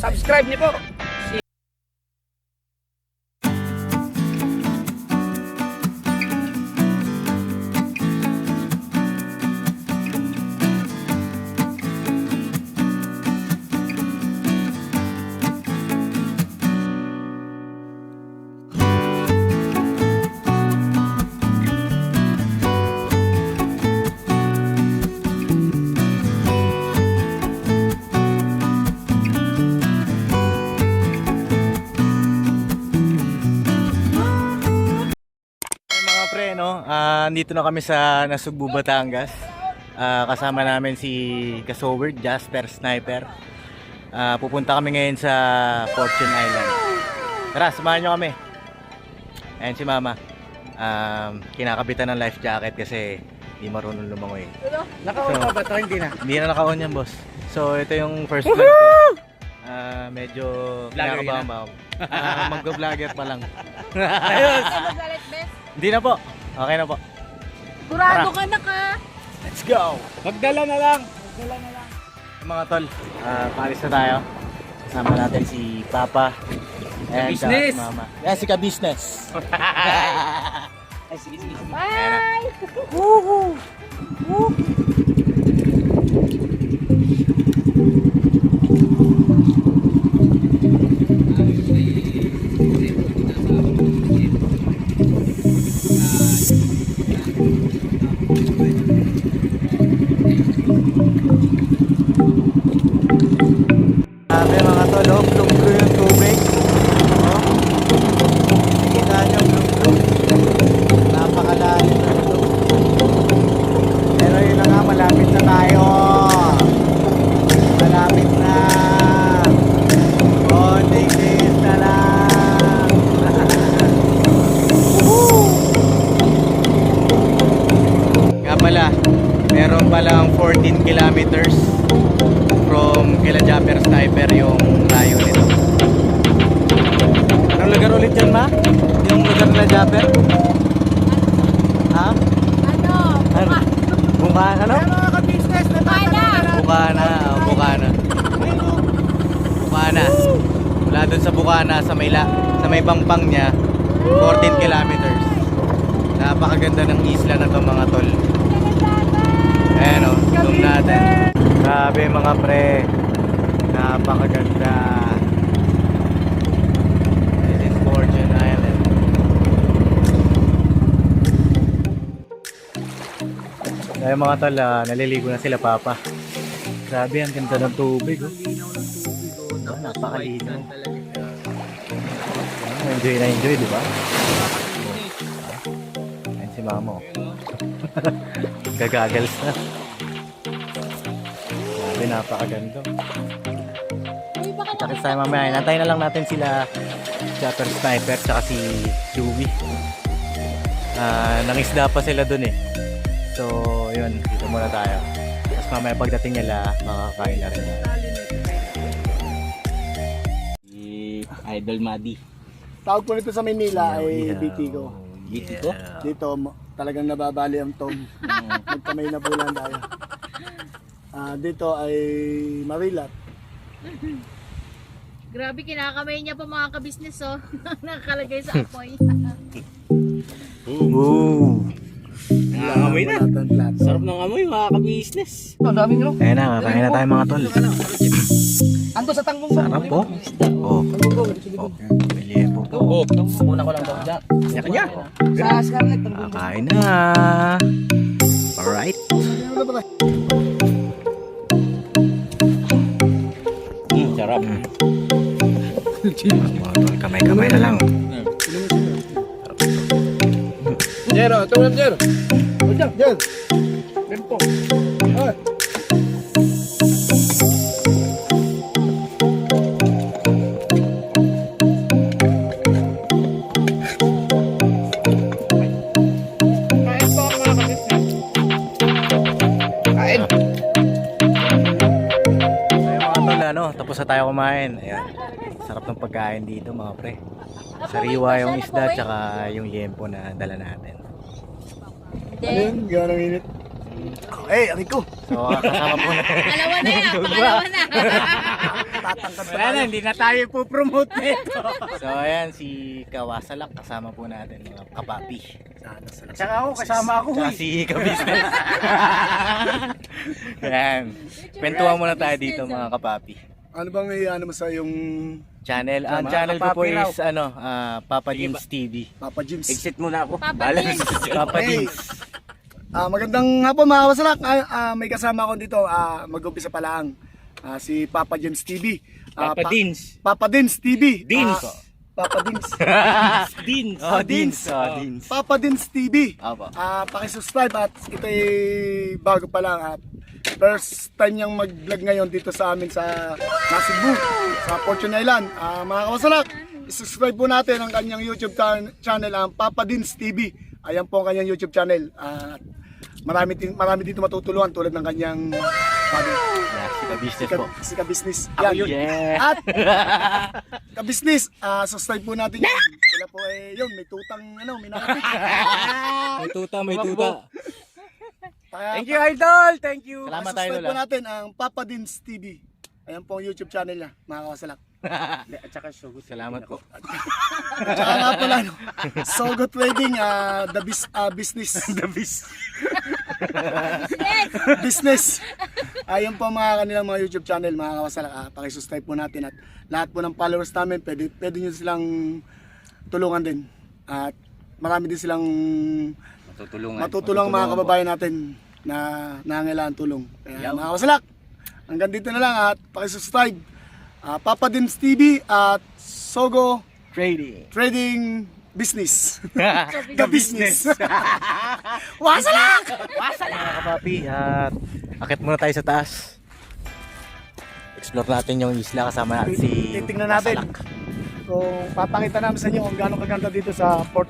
Subscribe niyo po. Pre, no? Nandito na kami sa Nasugbu, Batangas. Kasama namin si Kasoward, Jasper Sniper. Pupunta kami ngayon sa Fortune Island. Tara, samahan nyo kami. Ayan si Mama. Kinakabitan ng life jacket kasi hindi marunong lumangoy. Naka-on ka ba ito? Hindi na. Hindi na naka-on yan, boss. So, ito yung first vlog ko. Medyo kinakabahan. Mag-vlogger pa lang. Ayos! Hindi na po. Okay na po. Kurado ka na ka. Let's go! Magdala na lang. Mga tol, paalis na tayo. Kasama natin si Papa. And Ka-business. Si Mama. Yeah, si Ka-business. Ay, sige. Bye! Woohoo! Sabi mga tol, blue-blue yung tubig. Kita nyo blue-blue. Napakalalim na ito. Pero yun na nga, malapit na tayo. Malapit na. Konting days na lang. Nga pala, meron palang 14 kilometers from kila Jasper Sniper yung layo nito. Anong lugar ulit yan, Ma? Yung lugar nila Jasper? Ha? Ano? Ano? Bukana, ano? Mga ka-business, Bukana! Bukana, Bukana. Bukana. Mula dun sa Bukana, sa may pangpang niya, 14 kilometers. Napakaganda ng isla na to, mga tol. Ayan o, zoom natin. Grabe mga pre. Napakaganda. This is Fortune Island. Ayan mga tol, naliligo na sila Papa. Grabe, ang ganda ng tubig. Oh. Napakalinaw. Enjoy na enjoy, di ba? Ayan si Mama. Oh. Gagagals na. Grabe, napakaganda. Takit tayo mamaya. Nantayin na lang natin sila Jasper Sniper tsaka si Chewy. Nangisda pa sila dun eh. So, yun. Dito muna tayo. Tapos mamaya pagdating nila, makakain na rin. Si Idol Madi. Tawag po nito sa Maynila ay Bitigo. Bitigo? Dito talagang nababali ang tom. Magkamay na bulan tayo. Dito ay Marilat. Grabe, kinakamay niya pa mga ka-business, oh. Nakakalagay sa apoy. Ooh! Nangangamoy na. Sarap ng amoy, mga ka-business. Ang daming nyo. Ayan na, kakain na tayo mga tol. Ando sa tanggong Sarap po. Oh. Pili po. Oo. Muna ko lang daw dyan. Kanya-kanya. Sa Scarlett. Kakain na. Alright. Sarap. Mga tol, kamay-kamay na lang. Jero, ito ulit Jero. Jero. Tempo. Ay. Tapos na tayo kumain. Ayan. Sarap ng pagkain dito mga pre. Sariwa yung isda tsaka yung liempo na dala natin. Ayun, gano'ng init. Okay, aray ko. So kasama po na. Dalawa na yan, pangalawa na. Tatangkad pa Wala na, tayo. hindi na tayo po-promote nito. So ayan, si Kawasalak kasama po natin mga kapapi. Tsaka ako, kasama ako. Tsaka si Kabisnes. Ayan, kwentuhan muna tayo dito mga kapapi. Ano bang ano mo sa yung Channel, ang channel ko po is Papa James TV. Papa James? Exit muna ako. Papa James. Papa Hey. James. Magandang hapon mga kawasalak. May kasama ko dito. Mag-umpisa pa lang. Si Papa James TV. Papa Dins. Papa Dins TV. Dins. Papa Dins. Dins. Oh, Dins. Oh, Dins. Papa Dins TV. Apo. Pakisubscribe at ito ay bago pa lang. First time niyang mag-vlog ngayon dito sa amin sa Cebu, sa Fortune Island. Mga kawasalak, isubscribe po natin ang kanyang YouTube channel, ang Papa Dins TV. Ayan po ang kanyang YouTube channel. Marami dito matutulungan tulad ng kanyang father. Yeah, si Kabisnes po. Si Ka-Business. Ako yun. Yeah. At Ka-Business, subscribe po natin yun. Sila po ay yun, may tutang, may nakapit. May tuta, may tuta. Thank you, Idol. Thank you. Salamat tayo Subscribe po lang. natin ang Papa Dins TV. Ayan po ang YouTube channel niya, mga kawasalak. At saka sugot. Salamat po. Tsaka nga pala, Sogo Trading, business. The Beast. Business. Ayun po mga kanilang mga YouTube channel, mga kawasalak. Pakisubscribe po natin at lahat po ng followers namin, pwede nyo silang tulungan din. At marami din silang matutulong mga kababayan natin na nangangailangan tulong. Kaya mga kawasalak, hanggang dito na lang at pakisubscribe. Papa Dims TV at Sogo Trading Business. Ka-business. Wasalak! Mga kapapi, at akit muna tayo sa taas. Explore natin yung isla kasama natin si Titingnan natin. Wasalak. Kung papakita namin sa inyo kung gaano kaganda dito sa Port.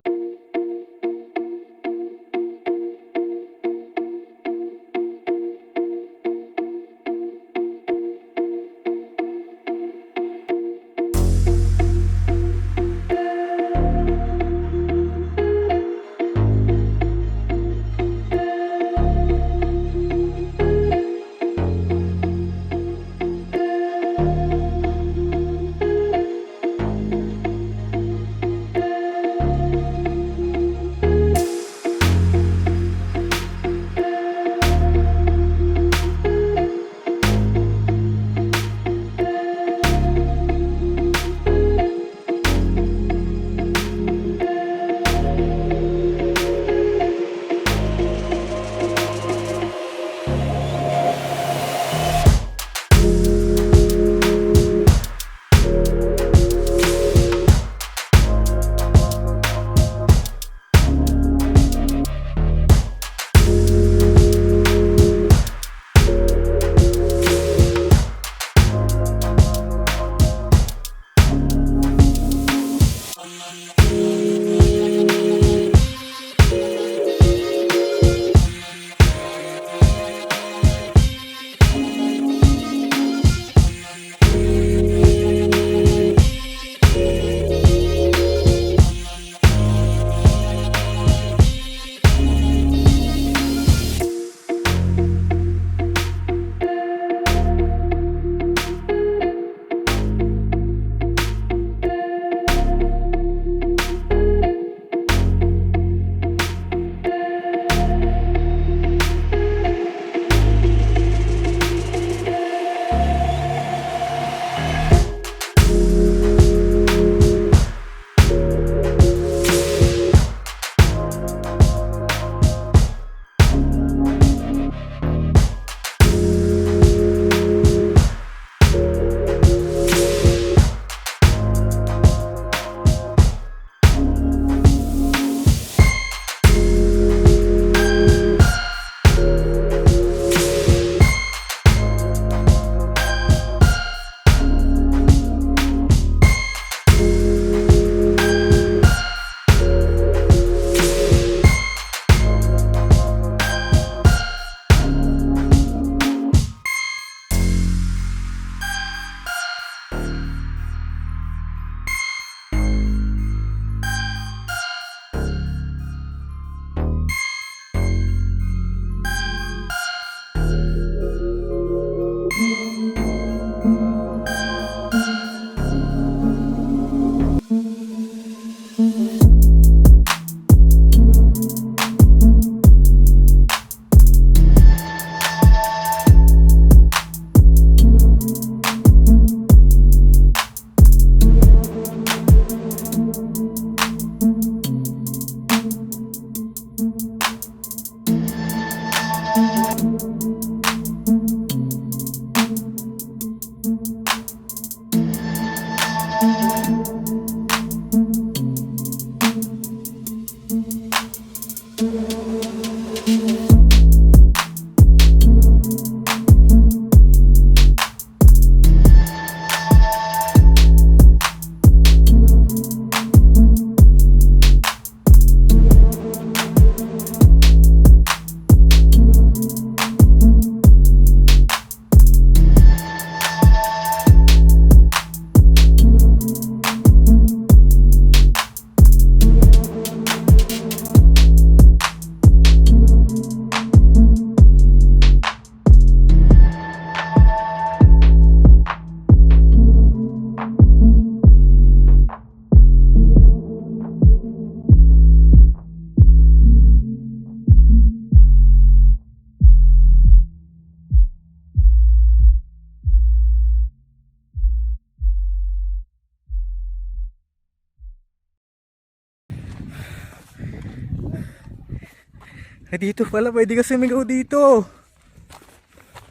Dito pala, pwede ka sumigaw dito.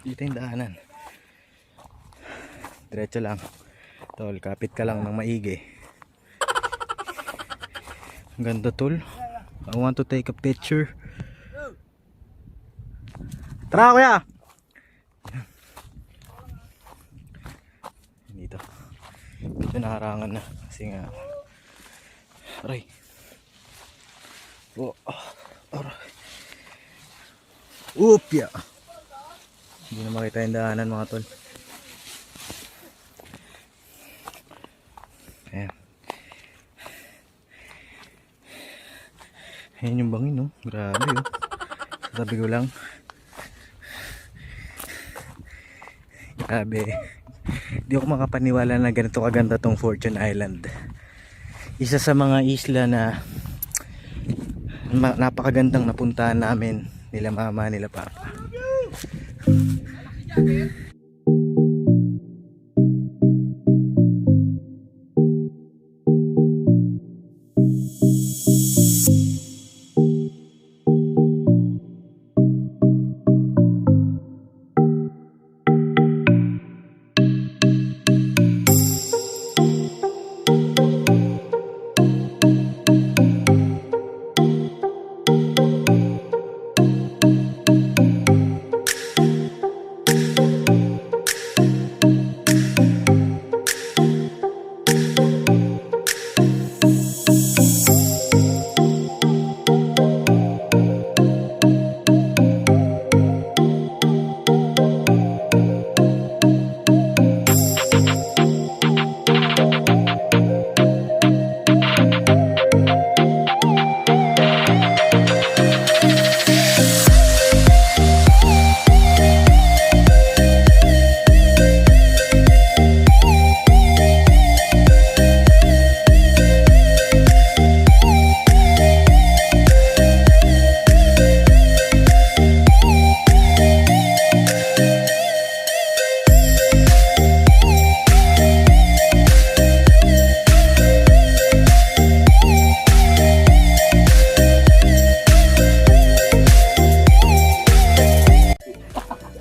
Dito yung daanan. Diretso lang. Tol, kapit ka lang ng maigi. Ang ganda tol. I want to take a picture. Tara kuya! Dito. Dito nakarangan na. Kasi nga. Aray. Oh, aray. Upya. Hindi na makita yung daanan mga tol. Ayan. Ayan yung bangin, no? Grabe, oh. Sabi ko lang. Grabe. Di ako makapaniwala na ganito kaganda tong Fortune Island. Isa sa mga isla na napakagandang napuntahan namin nila mama, nila papa.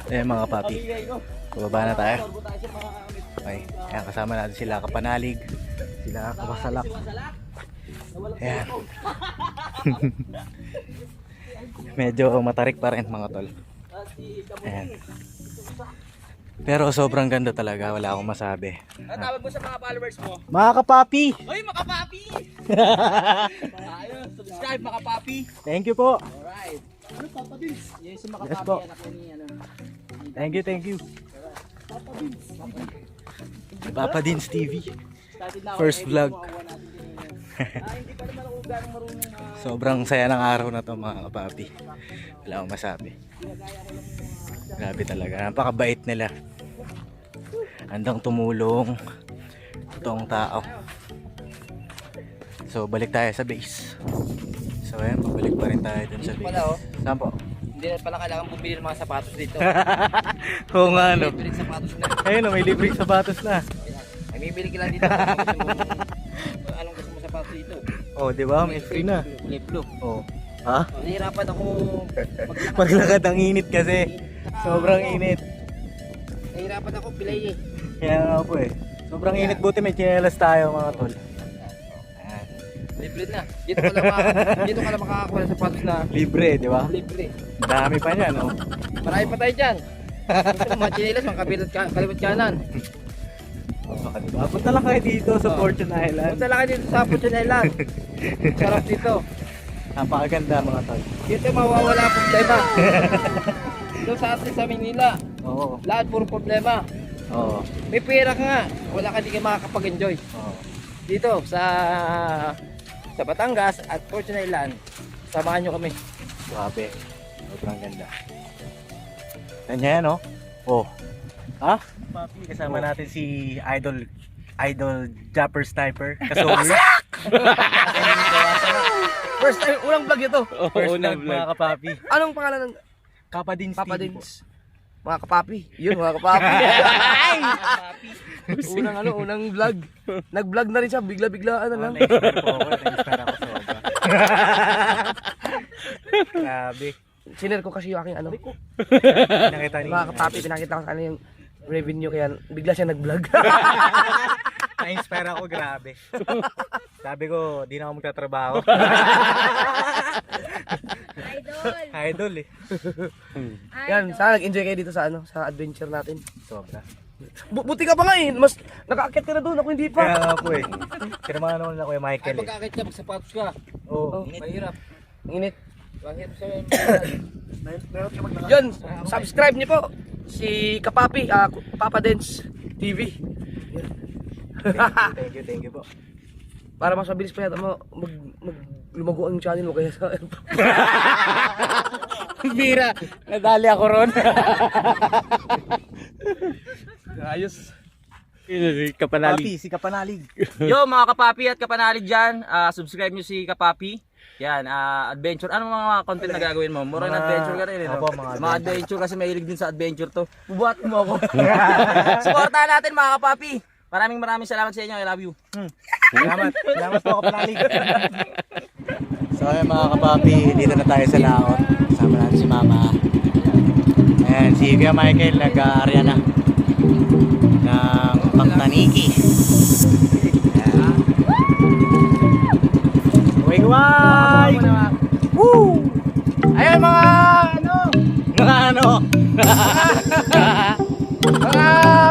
Ayan mga papi, bababa na tayo. Okay, ayan, kasama natin sila Kapanalig, sila Kapasalak. Ayan. Medyo matarik pa rin mga tol. Ayan. Pero sobrang ganda talaga, wala akong masabi. Tawag mo sa mga followers mo. Mga kapapi! Hoy, mga papi! Ayun, subscribe mga papi. Thank you po! Alright. Ano Papa Vince? Yes, mga Yes papi, po. anak ko ni ano. Thank you, thank you. Papa Dins TV. Started na ako, First edit vlog. mo, awan natin kanina. Hindi pa naman ako ganong marunong. Sobrang saya ng araw na to mga kapapi. Wala akong masabi. Grabe talaga, napakabait nila. Handang tumulong. Totoong tao. So balik tayo sa base. So ayan, pabalik pa rin tayo dun sa Dito base. pala, oh. Saan po? Hindi na pala kailangan bumili ng mga sapatos dito. Oo nga no. Bibili sapatos na. Ayun no, may libreng sapatos na. Ay, bibili ka lang dito. Anong gusto mo sapatos dito? Oh, di ba? May free na. Kulay blue. Oh. Ha? Nahihirapan ako maglakad. Maglakad ang init kasi. Sobrang init. Nahihirapan ako pilay eh. Kaya nga po eh. Sobrang init, buti may tsinelas tayo mga tol. Ayan. Libre na. Dito ka lang makakakuha ng sapatos na Libre, di ba? libre. Dami pa niyan, no? Marami pa tayo dyan. Gusto mo mga chinelas, mga kaliwat kanan. Baka diba? Punta lang kayo dito sa Fortune Island. Punta lang kayo dito sa Fortune Island. Sarap dito. Napakaganda mga tol. Dito mawawala ang problema. Dito sa atin sa Manila, Oo. lahat puro problema. Oo. May pera ka nga, wala ka di ka makakapag-enjoy. Oo. Dito sa Batangas at Fortune Island, samahan nyo kami. Grabe. Sobrang ganda. Ganyan, no? Oh. Ha? Papi, kasama natin si Idol Japper Sniper. Kasober. First time, unang vlog ito. First vlog mga kapapi. Anong pangalan ng Papa Dins Papa TV po. Dins? Mga kapapi. Yun, mga kapapi. unang vlog. Nag-vlog na rin siya, bigla-biglaan na lang. Na-inspire po ako. Na-inspire ako sobra. Grabe. Sinare ko kasi yung aking ano. Nakita ni Mga kapapi, pinakita ko sa ano yung revenue kaya bigla siya nag-vlog. na-inspire ako, grabe. Sabi ko, di na ako magtatrabaho. Idol. Idol eh. Yan, sana nag-enjoy kayo dito sa ano, sa adventure natin. Sobra. Buti ka pa nga eh, mas nakaakyat ka na doon, ako hindi Kaya pa. nga po eh. Kinamahan naman ako yung Michael eh. Pagkakit ka, magsapatos ka. Oo, Mahirap. init. Mahirap sa Meron ka maglakad. Yun, subscribe niyo po si Kapapi, Papa Dance TV. Thank you po. Para mas mabilis pa yata lumago ang channel mo kaya sa Bira, nadali ako ron. ayos. Kapanalig. Si Kapanalig. Yo mga kapapi at kapanalig dyan, subscribe nyo si Kapapi. Yan, adventure. Ano mga content na gagawin mo? Mura na adventure ka rin. Eh, no? Opo, mga adventure kasi mahilig din sa adventure to. Bubuhat mo ako. Supportahan natin mga kapapi. Maraming salamat sa inyo. I love you. Salamat po Kapanalig. So ayun mga kapapi, dito na tayo sa laot. Kasama natin si Mama. Ayan, si Kuya Michael nag-aarya na ng Pagtaniki. Uy! Woo! Ayun mga ano? Mga ano? Mga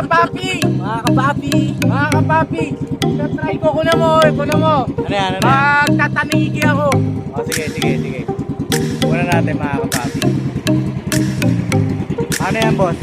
papi! Mga kapapi! Mga kapapi! Try ko na mo! Ano yan? Magtataniki ako! Oh, sige. Una natin mga kapapi. Ano yan, boss?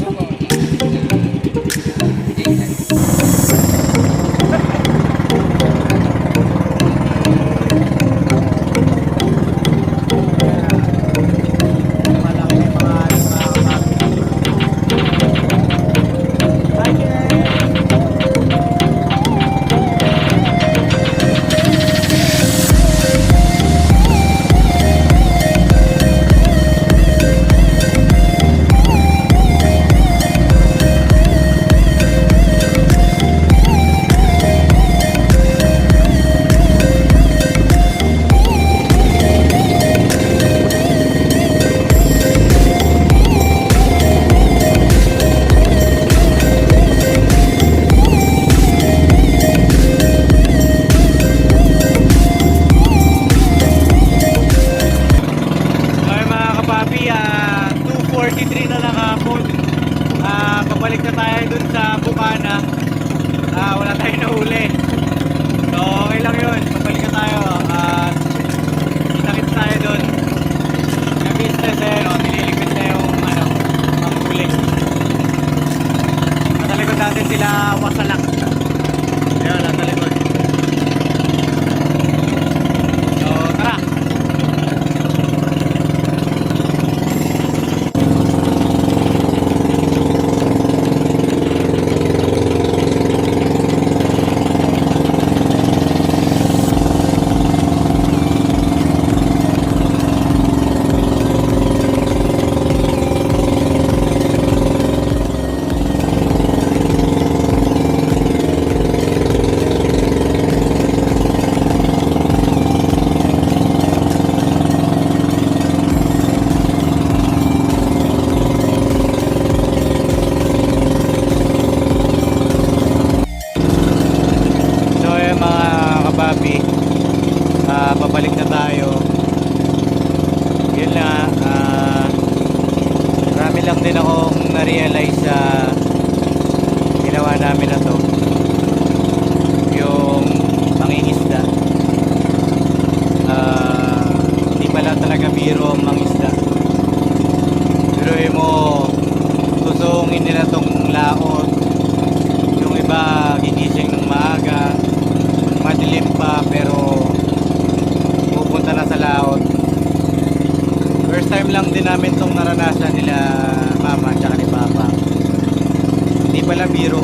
Pabalik na tayo dun sa Bukana. Wala tayong nahuli. So okay lang yun. Pabalik na tayo. Kita-kits tayo dun. Yung business eh, no? Nililigpit na yung panghuli. Nasa likod natin sila wasalak. Ayun, nasa likod. So tara. Babalik na tayo. Yun na, marami lang din akong na-realize sa ginawa namin na to, yung pangingisda. Hindi pala talaga biro ang mangisda. Pero mo, susungin nila tong laot. Yung iba gigising ng maaga, madilim pa, pero pupunta na sa laot. First time lang din namin tong naranasan nila mama at ni papa. Hindi pala biro.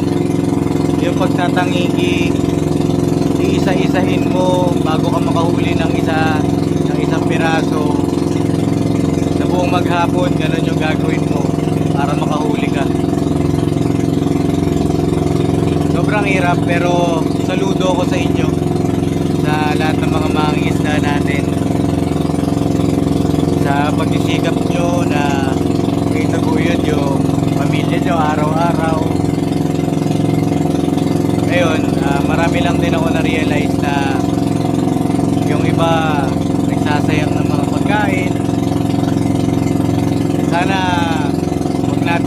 Yung pagtatangiki, iisa-isahin mo bago ka makahuli ng isang piraso. Sa buong maghapon, ganun yung gagawin mo para makahuli ka. Sobrang hirap, pero saludo ko sa inyo, sa lahat ng mga mangingisda natin, sa pagsisikap nyo na may taguyod yung pamilya nyo araw-araw. Ngayon, marami lang din ako na-realize na yung iba nagsasayang ng mga pagkain. Sana huwag na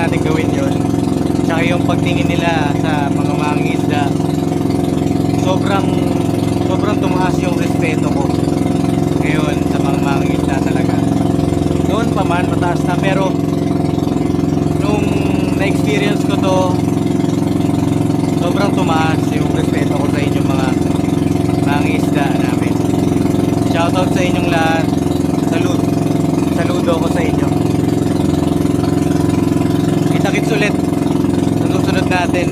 natin gawin yun. Tsaka yung pagtingin nila sa mga mangingisda, sobrang tumaas yung respeto ko ngayon sa mga mangingisda talaga. Noon pa man mataas na, pero nung na-experience ko to, sobrang tumaas yung respeto ko sa inyong mga mangingisda namin. Shoutout sa inyong lahat. Saludo ko sa inyo. Kita-kits ulit sa susunod natin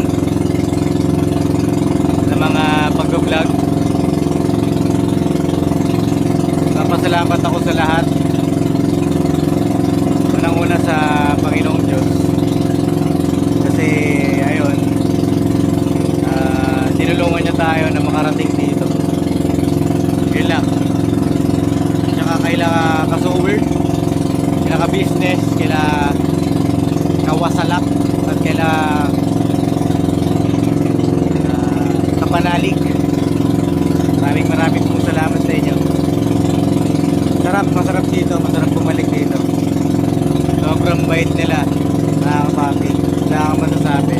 sa mga pag-vlog. Papasalamat ako sa lahat. Unang-una sa Panginoong Diyos. Kasi ayun, tinulungan niya tayo na makarating dito. Yun lang. Tsaka kailangan ka-sower, kailangan ka-business, kailangan kawasalap, at kailangan kapanalig. Maraming pong salamat sa inyo. Masarap dito, masarap bumalik dito. Sobrang bait nila, nakakapapi, wala akong masasabi.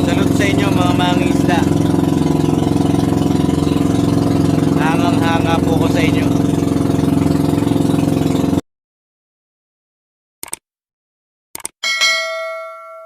Salute sa inyo mga mangingisda. Hangang-hanga po ko sa inyo.